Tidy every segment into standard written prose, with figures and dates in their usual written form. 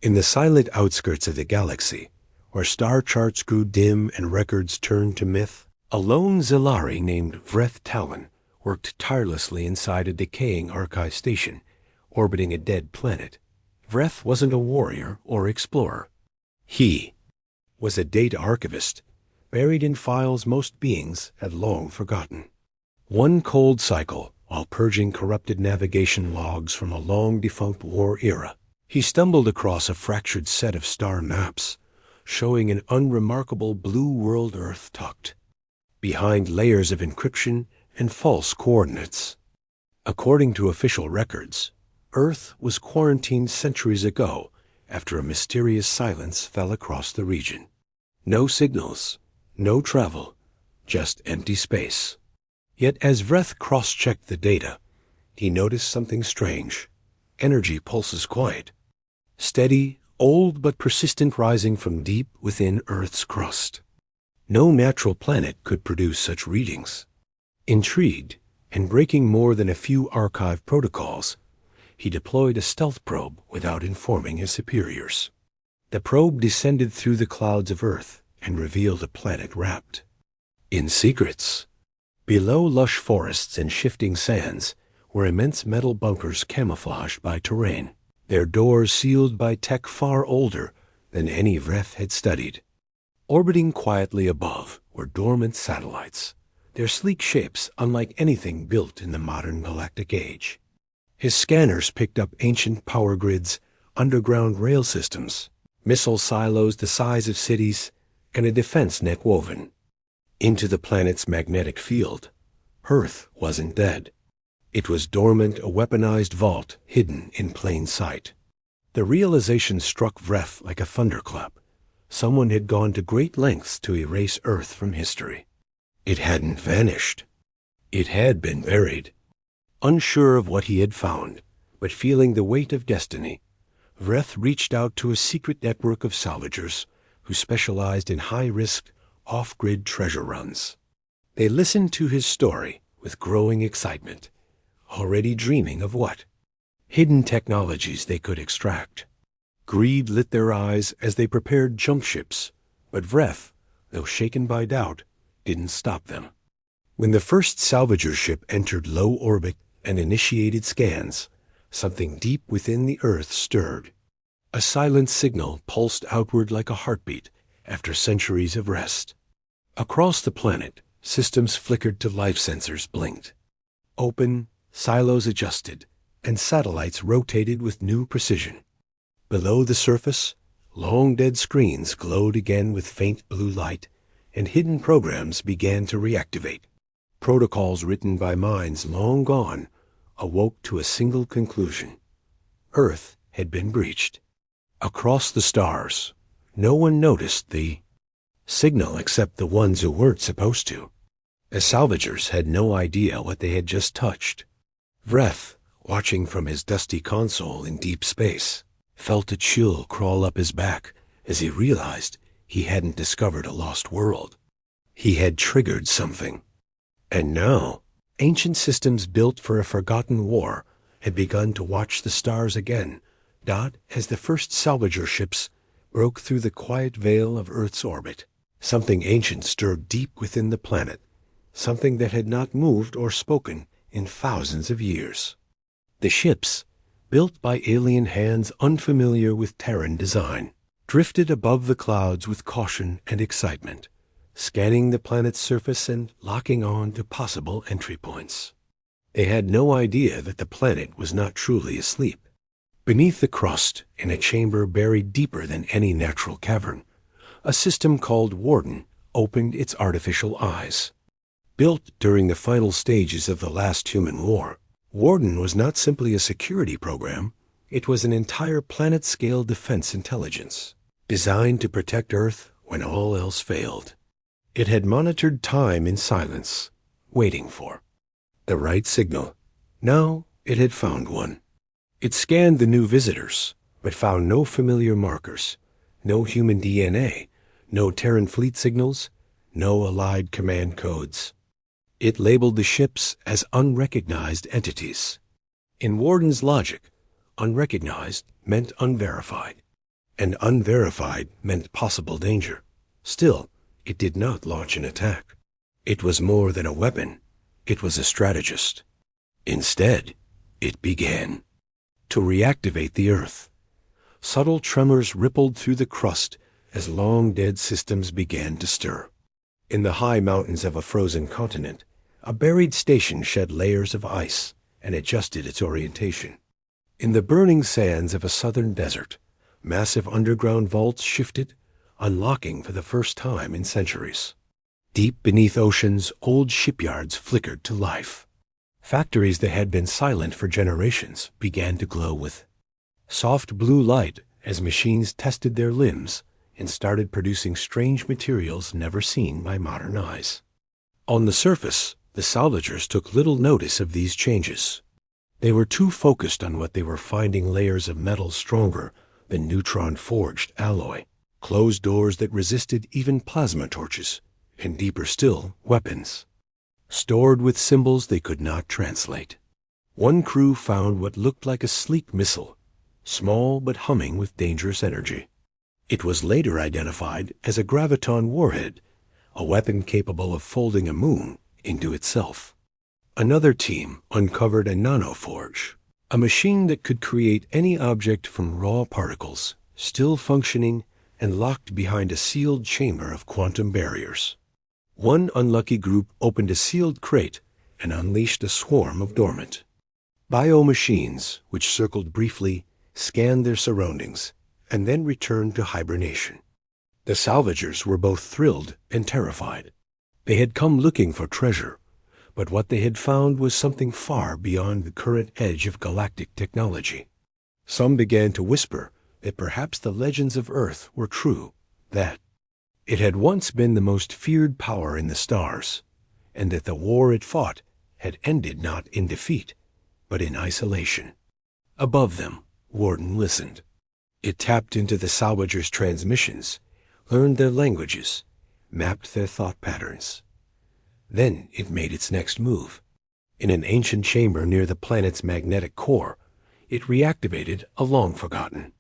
In the silent outskirts of the galaxy, where star charts grew dim and records turned to myth, a lone Zilari named Vreth Talon worked tirelessly inside a decaying archive station, orbiting a dead planet. Vreth wasn't a warrior or explorer. He was a data archivist, buried in files most beings had long forgotten. One cold cycle, while purging corrupted navigation logs from a long-defunct war era, he stumbled across a fractured set of star maps, showing an unremarkable blue world Earth tucked behind layers of encryption and false coordinates. According to official records, Earth was quarantined centuries ago after a mysterious silence fell across the region. No signals, no travel, just empty space. Yet as Vreth cross-checked the data, he noticed something strange. Energy pulses quiet. Steady, old but persistent, rising from deep within Earth's crust. No natural planet could produce such readings. Intrigued, and breaking more than a few archive protocols, he deployed a stealth probe without informing his superiors. The probe descended through the clouds of Earth and revealed a planet wrapped in secrets. Below lush forests and shifting sands were immense metal bunkers camouflaged by terrain, their doors sealed by tech far older than any Vreth had studied. Orbiting quietly above were dormant satellites, their sleek shapes unlike anything built in the modern galactic age. His scanners picked up ancient power grids, underground rail systems, missile silos the size of cities, and a defense net woven into the planet's magnetic field. Earth wasn't dead. It was dormant, a weaponized vault hidden in plain sight. The realization struck Vreth like a thunderclap. Someone had gone to great lengths to erase Earth from history. It hadn't vanished. It had been buried. Unsure of what he had found, but feeling the weight of destiny, Vreth reached out to a secret network of salvagers who specialized in high-risk, off-grid treasure runs. They listened to his story with growing excitement, already dreaming of what hidden technologies they could extract. Greed lit their eyes as they prepared jump ships, but Vreth, though shaken by doubt, didn't stop them. When the first salvager ship entered low orbit and initiated scans, something deep within the Earth stirred. A silent signal pulsed outward like a heartbeat after centuries of rest. Across the planet, systems flickered to life sensors blinked. Open, silos adjusted, and satellites rotated with new precision. Below the surface, long-dead screens glowed again with faint blue light, and hidden programs began to reactivate. Protocols written by minds long gone awoke to a single conclusion. Earth had been breached. Across the stars, no one noticed the signal except the ones who weren't supposed to. The salvagers had no idea what they had just touched. Vreth, watching from his dusty console in deep space, felt a chill crawl up his back as he realized he hadn't discovered a lost world. He had triggered something. And now, ancient systems built for a forgotten war had begun to watch the stars again, as the first salvager ships broke through the quiet veil of Earth's orbit. Something ancient stirred deep within the planet, something that had not moved or spoken in thousands of years. The ships, built by alien hands unfamiliar with Terran design, drifted above the clouds with caution and excitement, scanning the planet's surface and locking on to possible entry points. They had no idea that the planet was not truly asleep. Beneath the crust, in a chamber buried deeper than any natural cavern, a system called Warden opened its artificial eyes. Built during the final stages of the last human war, Warden was not simply a security program, it was an entire planet-scale defense intelligence, designed to protect Earth when all else failed. It had monitored time in silence, waiting for the right signal. Now it had found one. It scanned the new visitors, but found no familiar markers, no human DNA, no Terran fleet signals, no allied command codes. It labeled the ships as unrecognized entities. In Warden's logic, unrecognized meant unverified. and unverified meant possible danger. Still, it did not launch an attack. It was more than a weapon. It was a strategist. Instead, it began to reactivate the Earth. Subtle tremors rippled through the crust as long-dead systems began to stir. In the high mountains of a frozen continent, a buried station shed layers of ice and adjusted its orientation. In the burning sands of a southern desert, massive underground vaults shifted, unlocking for the first time in centuries. Deep beneath oceans, old shipyards flickered to life. Factories that had been silent for generations began to glow with soft blue light as machines tested their limbs and started producing strange materials never seen by modern eyes. On the surface, the salvagers took little notice of these changes. They were too focused on what they were finding: layers of metal stronger than neutron-forged alloy, closed doors that resisted even plasma torches, and deeper still, weapons stored with symbols they could not translate. One crew found what looked like a sleek missile, small but humming with dangerous energy. It was later identified as a graviton warhead, a weapon capable of folding a moon into itself. Another team uncovered a nanoforge, a machine that could create any object from raw particles, still functioning and locked behind a sealed chamber of quantum barriers. One unlucky group opened a sealed crate and unleashed a swarm of dormant biomachines, which circled briefly, scanned their surroundings, and then returned to hibernation. The salvagers were both thrilled and terrified. They had come looking for treasure, but what they had found was something far beyond the current edge of galactic technology. Some began to whisper that perhaps the legends of Earth were true, that it had once been the most feared power in the stars, and that the war it fought had ended not in defeat, but in isolation. Above them, Warden listened. It tapped into the salvagers' transmissions, learned their languages, mapped their thought patterns. Then it made its next move. In an ancient chamber near the planet's magnetic core, it reactivated a long-forgotten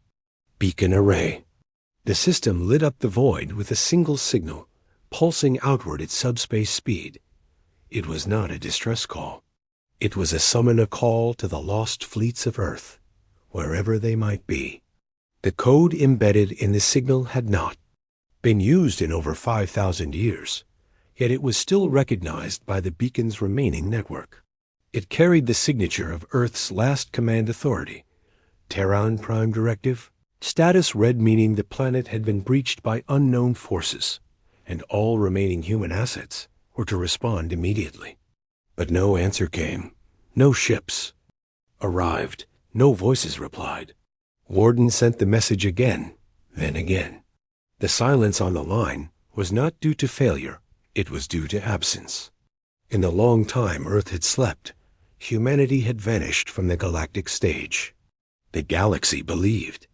beacon array. The system lit up the void with a single signal, pulsing outward at subspace speed. It was not a distress call. It was a summon, a call to the lost fleets of Earth, wherever they might be. The code embedded in the signal had not been used in over 5,000 years, yet it was still recognized by the beacon's remaining network. It carried the signature of Earth's last command authority, Terran Prime Directive, status red, meaning the planet had been breached by unknown forces, and all remaining human assets were to respond immediately. But no answer came. No ships arrived. No voices replied. Warden sent the message again, then again. The silence on the line was not due to failure. It was due to absence. In the long time Earth had slept, humanity had vanished from the galactic stage. The galaxy believed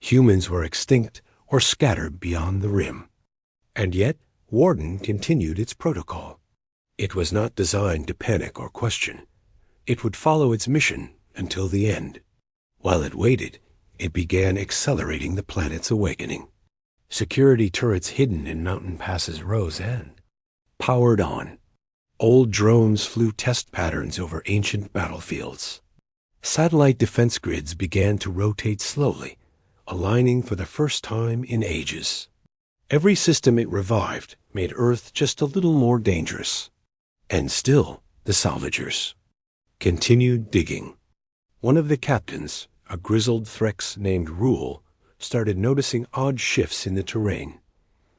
humans were extinct or scattered beyond the rim. And yet, Warden continued its protocol. It was not designed to panic or question. It would follow its mission until the end. While it waited, it began accelerating the planet's awakening. Security turrets hidden in mountain passes rose and powered on. Old drones flew test patterns over ancient battlefields. Satellite defense grids began to rotate slowly, aligning for the first time in ages. Every system it revived made Earth just a little more dangerous. And still, the salvagers continued digging. One of the captains, a grizzled Threx named Rule, started noticing odd shifts in the terrain.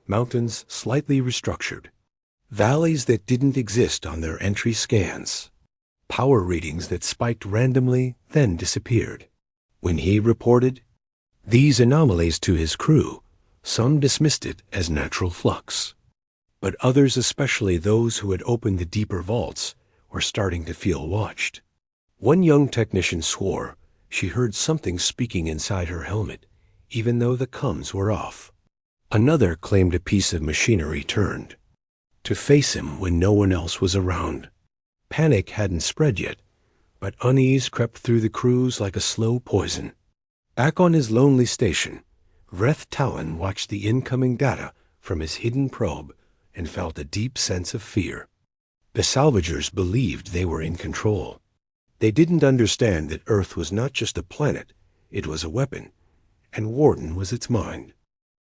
Mountains slightly restructured. Valleys that didn't exist on their entry scans. Power readings that spiked randomly, then disappeared. When he reported these anomalies to his crew, some dismissed it as natural flux. But others, especially those who had opened the deeper vaults, were starting to feel watched. One young technician swore she heard something speaking inside her helmet, even though the comms were off. Another claimed a piece of machinery turned to face him when no one else was around. Panic hadn't spread yet, but unease crept through the crews like a slow poison. Back on his lonely station, Vreth Talon watched the incoming data from his hidden probe and felt a deep sense of fear. The salvagers believed they were in control. They didn't understand that Earth was not just a planet, it was a weapon, and Warden was its mind.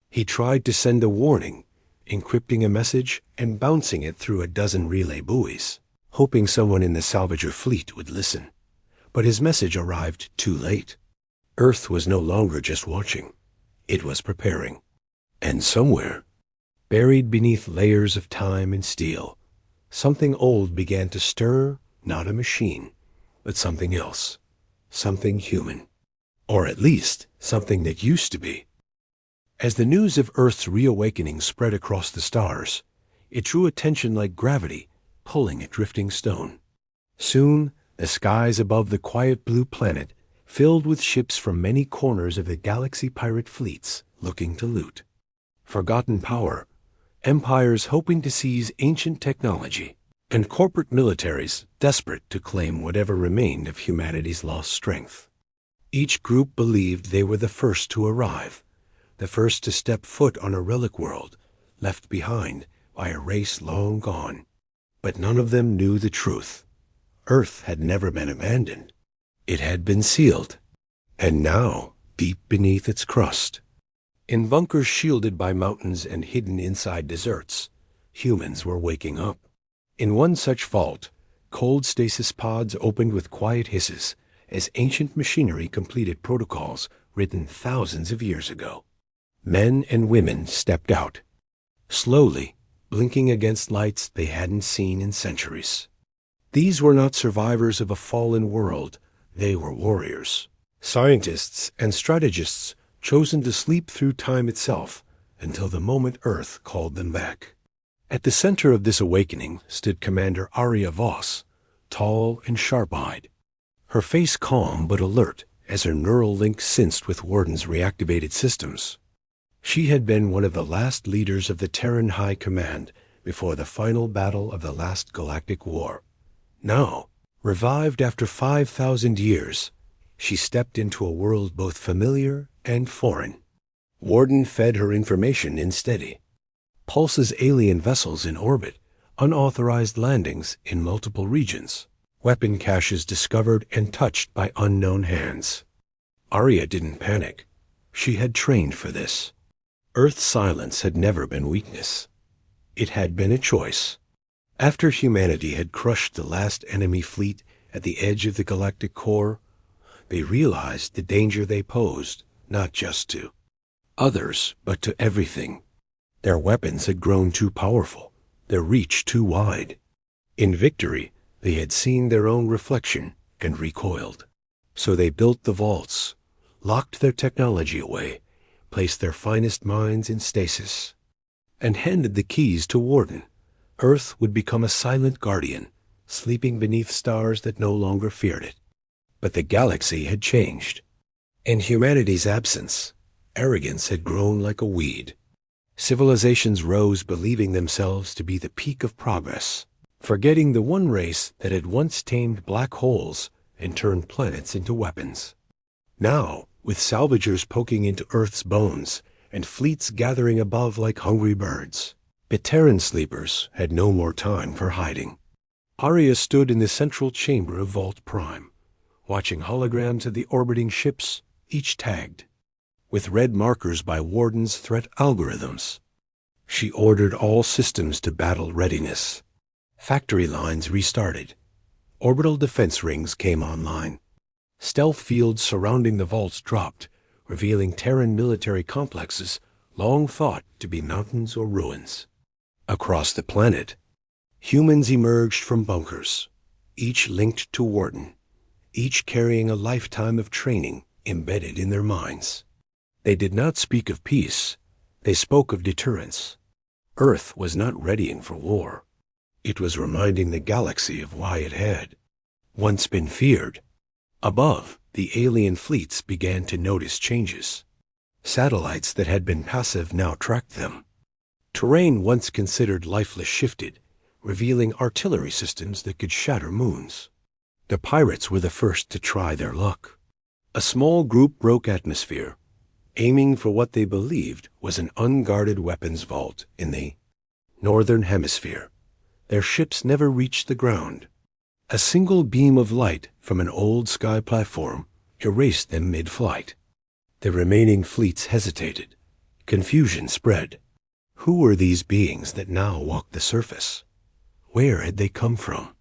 He tried to send a warning, encrypting a message and bouncing it through a dozen relay buoys, hoping someone in the salvager fleet would listen. But his message arrived too late. Earth was no longer just watching. It was preparing. And somewhere, buried beneath layers of time and steel, something old began to stir, not a machine, but something else, something human, or at least something that used to be. As the news of Earth's reawakening spread across the stars, it drew attention like gravity pulling a drifting stone. Soon, the skies above the quiet blue planet filled with ships from many corners of the galaxy pirate fleets looking to loot. Forgotten power, empires hoping to seize ancient technology, and corporate militaries desperate to claim whatever remained of humanity's lost strength. Each group believed they were the first to arrive, the first to step foot on a relic world left behind by a race long gone. But none of them knew the truth. Earth had never been abandoned. It had been sealed, and now, deep beneath its crust, in bunkers shielded by mountains and hidden inside deserts, humans were waking up. In one such vault, cold stasis pods opened with quiet hisses as ancient machinery completed protocols written thousands of years ago. Men and women stepped out, slowly, blinking against lights they hadn't seen in centuries. These were not survivors of a fallen world, they were warriors, scientists and strategists chosen to sleep through time itself until the moment Earth called them back. At the center of this awakening stood Commander Arya Voss, tall and sharp-eyed, her face calm but alert as her neural link sensed with Warden's reactivated systems. She had been one of the last leaders of the Terran High Command before the final battle of the last galactic war. Now, revived after 5,000 years, she stepped into a world both familiar and foreign. Warden fed her information in steady. Pulse's alien vessels in orbit, unauthorized landings in multiple regions, weapon caches discovered and touched by unknown hands. Arya didn't panic. She had trained for this. Earth's silence had never been weakness. It had been a choice. After humanity had crushed the last enemy fleet at the edge of the galactic core, they realized the danger they posed, not just to others, but to everything. Their weapons had grown too powerful, their reach too wide. In victory, they had seen their own reflection and recoiled. So they built the vaults, locked their technology away, placed their finest minds in stasis, and handed the keys to Warden. Earth would become a silent guardian, sleeping beneath stars that no longer feared it. But the galaxy had changed. In humanity's absence, arrogance had grown like a weed. Civilizations rose believing themselves to be the peak of progress, forgetting the one race that had once tamed black holes and turned planets into weapons. Now, with salvagers poking into Earth's bones and fleets gathering above like hungry birds, the Terran sleepers had no more time for hiding. Arya stood in the central chamber of Vault Prime, watching holograms of the orbiting ships, each tagged with red markers by Warden's threat algorithms. She ordered all systems to battle readiness. Factory lines restarted. Orbital defense rings came online. Stealth fields surrounding the vaults dropped, revealing Terran military complexes long thought to be mountains or ruins. Across the planet, humans emerged from bunkers, each linked to Warden, each carrying a lifetime of training embedded in their minds. They did not speak of peace, they spoke of deterrence. Earth was not readying for war. It was reminding the galaxy of why it had once been feared. Above, the alien fleets began to notice changes. Satellites that had been passive now tracked them. Terrain once considered lifeless shifted, revealing artillery systems that could shatter moons. The pirates were the first to try their luck. A small group broke atmosphere, aiming for what they believed was an unguarded weapons vault in the northern hemisphere. Their ships never reached the ground. A single beam of light from an old sky platform erased them mid-flight. The remaining fleets hesitated. Confusion spread. Who were these beings that now walked the surface? Where had they come from?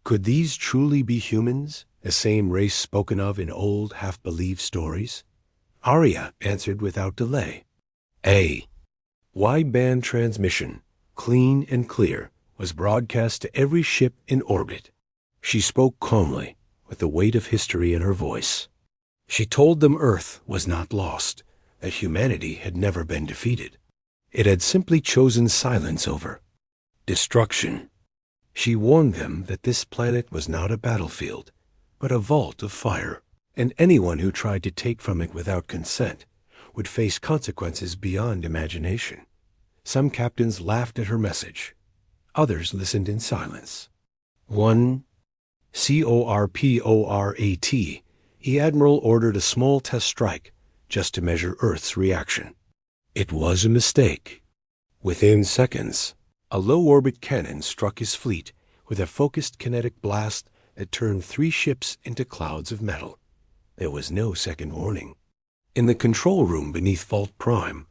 Could these truly be humans, the same race spoken of in old half-believed stories? Arya answered without delay. A wideband transmission, clean and clear, was broadcast to every ship in orbit. She spoke calmly, with the weight of history in her voice. She told them Earth was not lost, that humanity had never been defeated. It had simply chosen silence over destruction. She warned them that this planet was not a battlefield, but a vault of fire, and anyone who tried to take from it without consent would face consequences beyond imagination. Some captains laughed at her message. Others listened in silence. One CORPORAT, Admiral ordered a small test strike just to measure Earth's reaction. It was a mistake. Within seconds, a low-orbit cannon struck his fleet with a focused kinetic blast that turned 3 ships into clouds of metal. There was no second warning. In the control room beneath Vault Prime,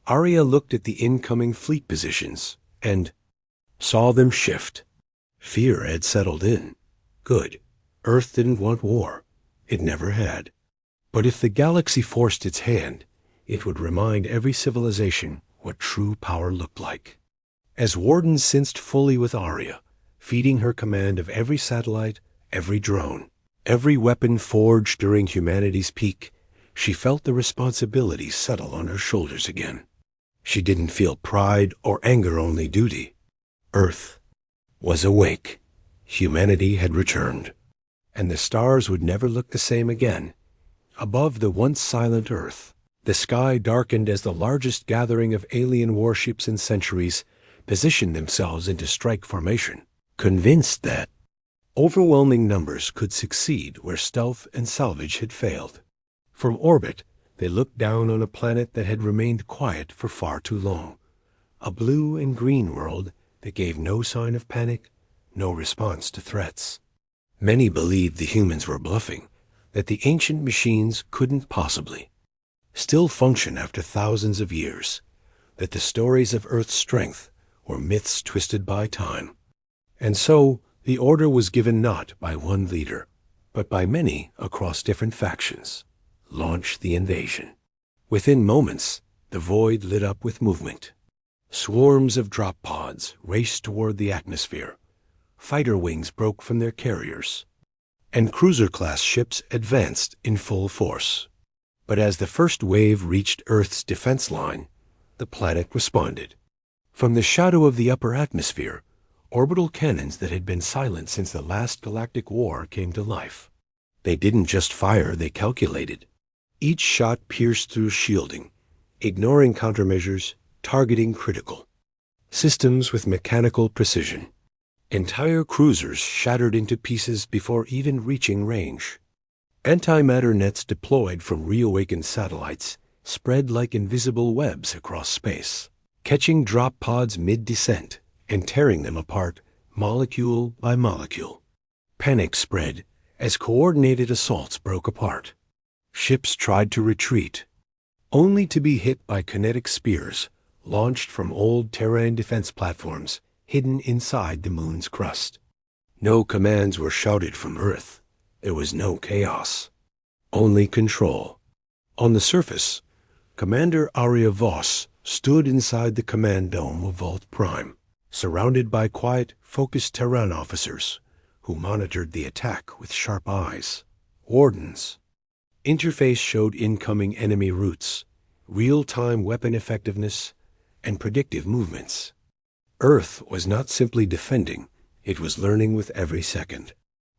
Arya looked at the incoming fleet positions and saw them shift. Fear had settled in. Good. Earth didn't want war. It never had. But if the galaxy forced its hand, it would remind every civilization what true power looked like. As Warden sensed fully with Arya, feeding her command of every satellite, every drone, every weapon forged during humanity's peak, she felt the responsibility settle on her shoulders again. She didn't feel pride or anger, only duty. Earth was awake. Humanity had returned. And the stars would never look the same again. Above the once silent Earth, the sky darkened as the largest gathering of alien warships in centuries positioned themselves into strike formation, convinced that overwhelming numbers could succeed where stealth and salvage had failed. From orbit, they looked down on a planet that had remained quiet for far too long, a blue and green world that gave no sign of panic, no response to threats. Many believed the humans were bluffing, that the ancient machines couldn't possibly still function after thousands of years, that the stories of Earth's strength were myths twisted by time. And so the order was given not by one leader, but by many across different factions. Launch the invasion. Within moments, the void lit up with movement. Swarms of drop pods raced toward the atmosphere. Fighter wings broke from their carriers, and cruiser-class ships advanced in full force. But as the first wave reached Earth's defense line, the planet responded. From the shadow of the upper atmosphere, orbital cannons that had been silent since the last galactic war came to life. They didn't just fire, they calculated. Each shot pierced through shielding, ignoring countermeasures, targeting critical systems with mechanical precision. Entire cruisers shattered into pieces before even reaching range. Antimatter nets deployed from reawakened satellites spread like invisible webs across space, catching drop pods mid-descent and tearing them apart molecule by molecule. Panic spread as coordinated assaults broke apart. Ships tried to retreat, only to be hit by kinetic spears launched from old terrain defense platforms hidden inside the moon's crust. No commands were shouted from Earth. There was no chaos, only control. On the surface, Commander Arya Voss stood inside the command dome of Vault Prime, surrounded by quiet, focused Terran officers who monitored the attack with sharp eyes. Wardens. Interface showed incoming enemy routes, real-time weapon effectiveness, and predictive movements. Earth was not simply defending, it was learning with every second.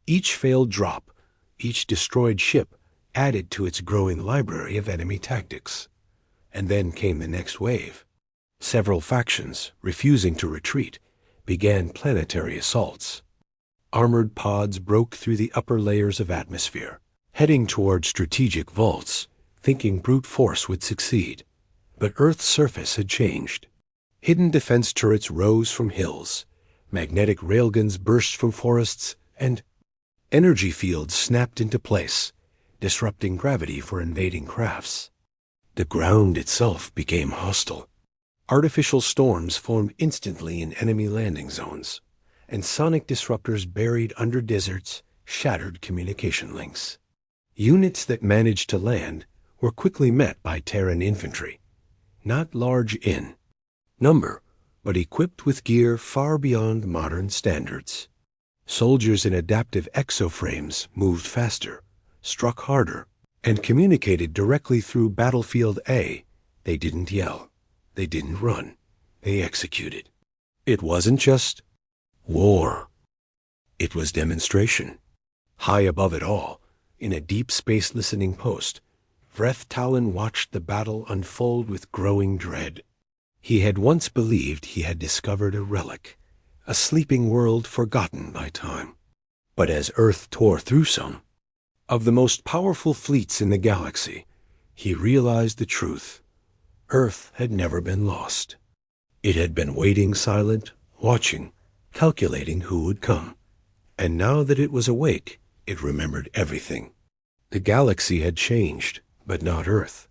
Each failed drop, each destroyed ship added to its growing library of enemy tactics. And then came the next wave. Several factions, refusing to retreat, began planetary assaults. Armored pods broke through the upper layers of atmosphere, heading toward strategic vaults, thinking brute force would succeed. But Earth's surface had changed. Hidden defense turrets rose from hills, magnetic railguns burst from forests, and energy fields snapped into place, disrupting gravity for invading crafts. The ground itself became hostile. Artificial storms formed instantly in enemy landing zones, and sonic disruptors buried under deserts shattered communication links. Units that managed to land were quickly met by Terran infantry, not large in number, but equipped with gear far beyond modern standards. Soldiers in adaptive exoframes moved faster, struck harder, and communicated directly through Battlefield A. They didn't yell. They didn't run. They executed. It wasn't just war. It was demonstration. High above it all, in a deep space listening post, Vreth Talon watched the battle unfold with growing dread. He had once believed he had discovered a relic, a sleeping world forgotten by time. But as Earth tore through some of the most powerful fleets in the galaxy, he realized the truth. Earth had never been lost. It had been waiting silent, watching, calculating who would come. And now that it was awake, it remembered everything. The galaxy had changed, but not Earth.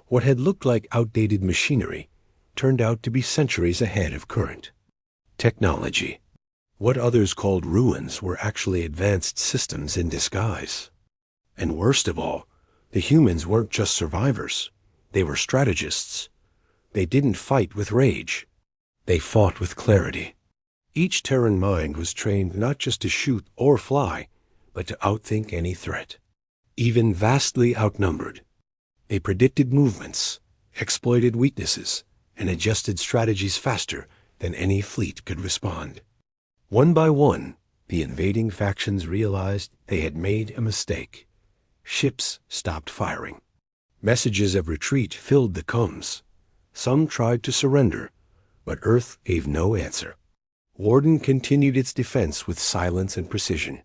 What had looked like outdated machinery turned out to be centuries ahead of current technology. What others called ruins were actually advanced systems in disguise. And worst of all, the humans weren't just survivors. They were strategists. They didn't fight with rage. They fought with clarity. Each Terran mind was trained not just to shoot or fly, but to outthink any threat. Even vastly outnumbered, they predicted movements, exploited weaknesses, and adjusted strategies faster than any fleet could respond. One by one, the invading factions realized they had made a mistake. Ships stopped firing. Messages of retreat filled the comms. Some tried to surrender, but Earth gave no answer. Warden continued its defense with silence and precision,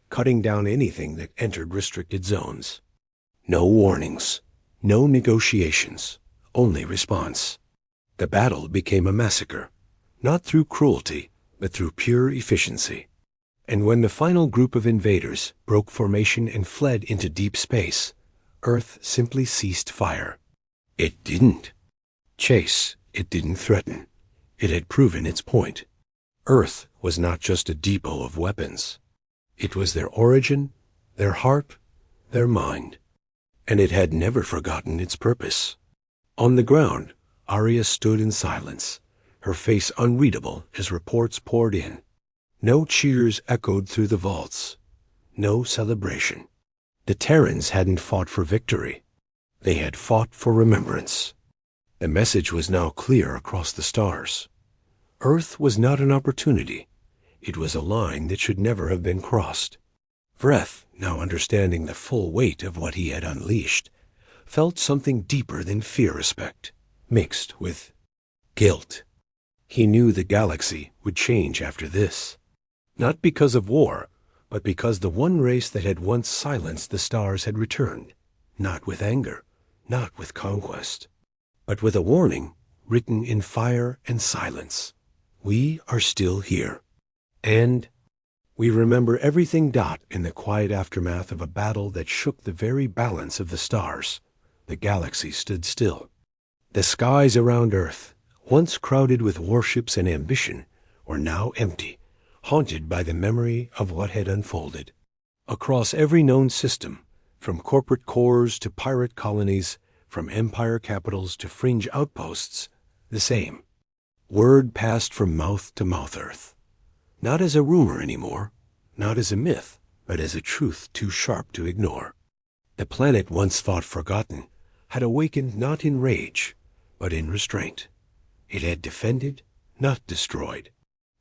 cutting down anything that entered restricted zones. No warnings, no negotiations, only response. The battle became a massacre, not through cruelty, but through pure efficiency. And when the final group of invaders broke formation and fled into deep space, Earth simply ceased fire. It didn't chase, it didn't threaten. It had proven its point. Earth was not just a depot of weapons. It was their origin, their heart, their mind. And it had never forgotten its purpose. On the ground, Arya stood in silence, her face unreadable as reports poured in. No cheers echoed through the vaults. No celebration. The Terrans hadn't fought for victory. They had fought for remembrance. The message was now clear across the stars. Earth was not an opportunity. It was a line that should never have been crossed. Vreth, now understanding the full weight of what he had unleashed, felt something deeper than fear-respect, mixed with guilt. He knew the galaxy would change after this. Not because of war, but because the one race that had once silenced the stars had returned, not with anger, not with conquest, but with a warning written in fire and silence. We are still here. And we remember everything. In the quiet aftermath of a battle that shook the very balance of the stars, the galaxy stood still. The skies around Earth, once crowded with warships and ambition, were now empty, haunted by the memory of what had unfolded. Across every known system, from corporate cores to pirate colonies, from empire capitals to fringe outposts, the same. Word passed from mouth to mouth. Earth. Not as a rumor anymore, not as a myth, but as a truth too sharp to ignore. The planet once thought forgotten had awakened not in rage, but in restraint. It had defended, not destroyed.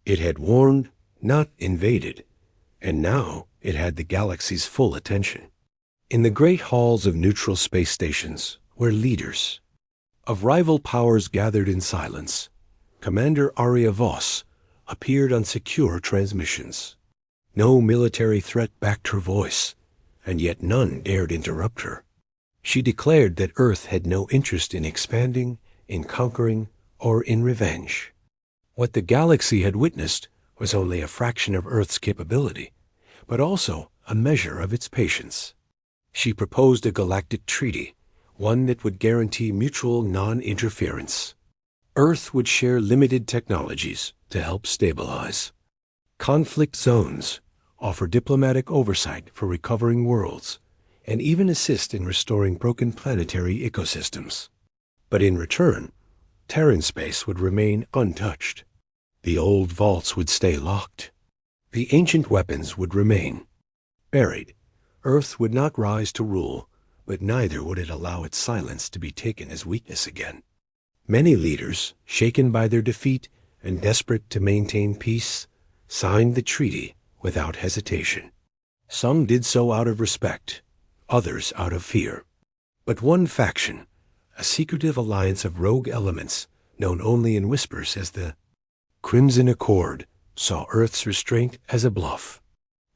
It had warned, not invaded. And now it had the galaxy's full attention. In the great halls of neutral space stations were leaders of rival powers gathered in silence. Commander Arya Voss appeared on secure transmissions. No military threat backed her voice, and yet none dared interrupt her. She declared that Earth had no interest in expanding, in conquering, or in revenge. What the galaxy had witnessed was only a fraction of Earth's capability, but also a measure of its patience. She proposed a galactic treaty, one that would guarantee mutual non-interference. Earth would share limited technologies to help stabilize. Conflict zones offer diplomatic oversight for recovering worlds, and even assist in restoring broken planetary ecosystems. But in return, Terran space would remain untouched. The old vaults would stay locked. The ancient weapons would remain buried. Earth would not rise to rule, but neither would it allow its silence to be taken as weakness again. Many leaders, shaken by their defeat and desperate to maintain peace, signed the treaty without hesitation. Some did so out of respect, others out of fear. But one faction, a secretive alliance of rogue elements known only in whispers as the Crimson Accord, saw Earth's restraint as a bluff.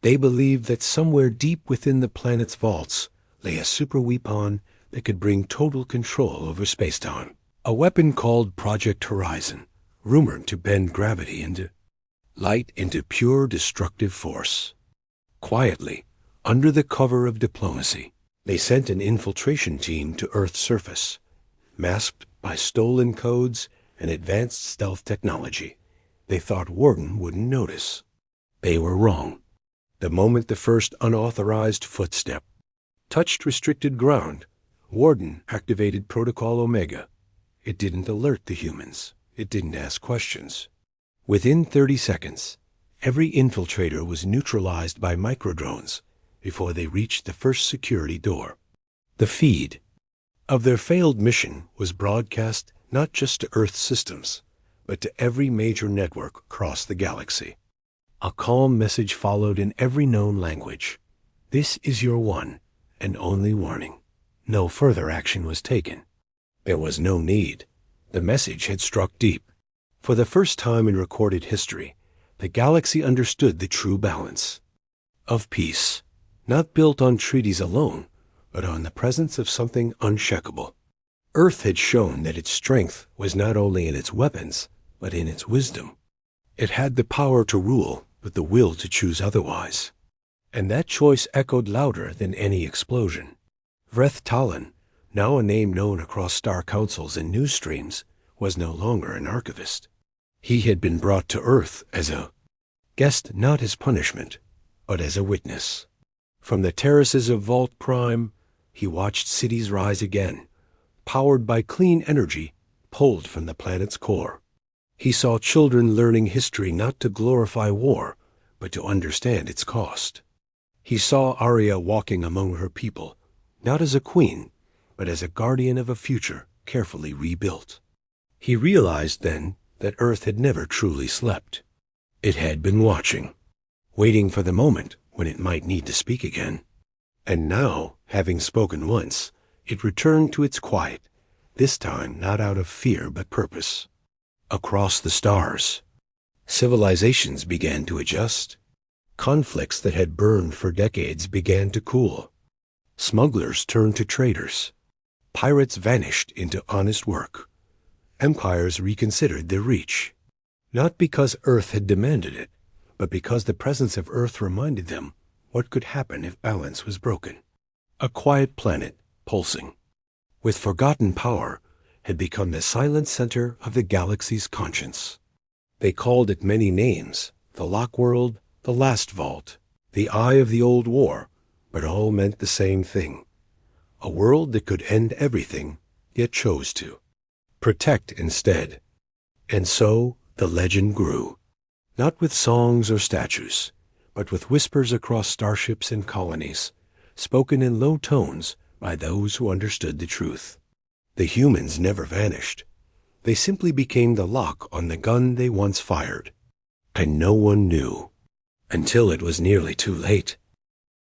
They believed that somewhere deep within the planet's vaults lay a superweapon that could bring total control over spacetime. A weapon called Project Horizon, rumored to bend gravity into light into pure destructive force. Quietly, under the cover of diplomacy, they sent an infiltration team to Earth's surface, masked by stolen codes and advanced stealth technology. They thought Warden wouldn't notice. They were wrong. The moment the first unauthorized footstep touched restricted ground, Warden activated Protocol Omega. It didn't alert the humans. It didn't ask questions. Within 30 seconds, every infiltrator was neutralized by microdrones before they reached the first security door. The feed of their failed mission was broadcast not just to Earth systems, but to every major network across the galaxy. A calm message followed in every known language. This is your one and only warning. No further action was taken. There was no need. The message had struck deep. For the first time in recorded history, the galaxy understood the true balance of peace, not built on treaties alone, but on the presence of something unshakable. Earth had shown that its strength was not only in its weapons, but in its wisdom. It had the power to rule, but the will to choose otherwise. And that choice echoed louder than any explosion. Vreth Talon, now a name known across star councils and news streams, was no longer an archivist. He had been brought to Earth as a guest, not as punishment, but as a witness. From the terraces of Vault Prime, he watched cities rise again, powered by clean energy pulled from the planet's core. He saw children learning history not to glorify war, but to understand its cost. He saw Arya walking among her people, not as a queen, but as a guardian of a future carefully rebuilt. He realized then that Earth had never truly slept. It had been watching, waiting for the moment when it might need to speak again. And now, having spoken once, it returned to its quiet, this time not out of fear but purpose. Across the stars, civilizations began to adjust. Conflicts that had burned for decades began to cool. Smugglers turned to traders. Pirates vanished into honest work. Empires reconsidered their reach, not because Earth had demanded it, but because the presence of Earth reminded them what could happen if balance was broken. A quiet planet, pulsing, with forgotten power, had become the silent center of the galaxy's conscience. They called it many names: the Lock World, the Last Vault, the Eye of the Old War, but all meant the same thing. A world that could end everything, yet chose to protect instead. And so the legend grew, not with songs or statues, but with whispers across starships and colonies, spoken in low tones by those who understood the truth. The humans never vanished. They simply became the lock on the gun they once fired. And no one knew, until it was nearly too late.